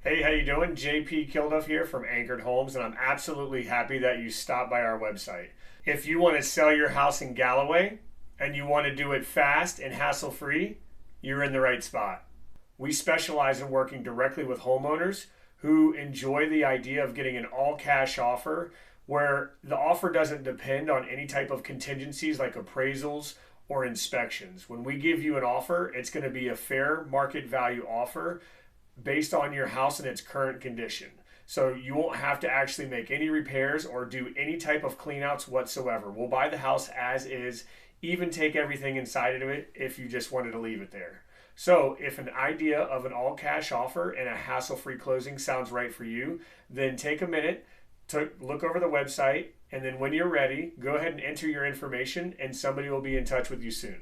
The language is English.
Hey, how you doing? JP Kilduff here from Anchored Homes, and I'm absolutely happy that you stopped by our website. If you want to sell your house in Galloway and you want to do it fast and hassle-free, you're in the right spot. We specialize in working directly with homeowners who enjoy the idea of getting an all-cash offer where the offer doesn't depend on any type of contingencies like appraisals or inspections. When we give you an offer, it's going to be a fair market value offer based on your house and its current condition. So you won't have to actually make any repairs or do any type of cleanouts whatsoever. We'll buy the house as is, even take everything inside of it if you just wanted to leave it there. So if an idea of an all cash offer and a hassle-free closing sounds right for you, then take a minute to look over the website, and then when you're ready, go ahead and enter your information and somebody will be in touch with you soon.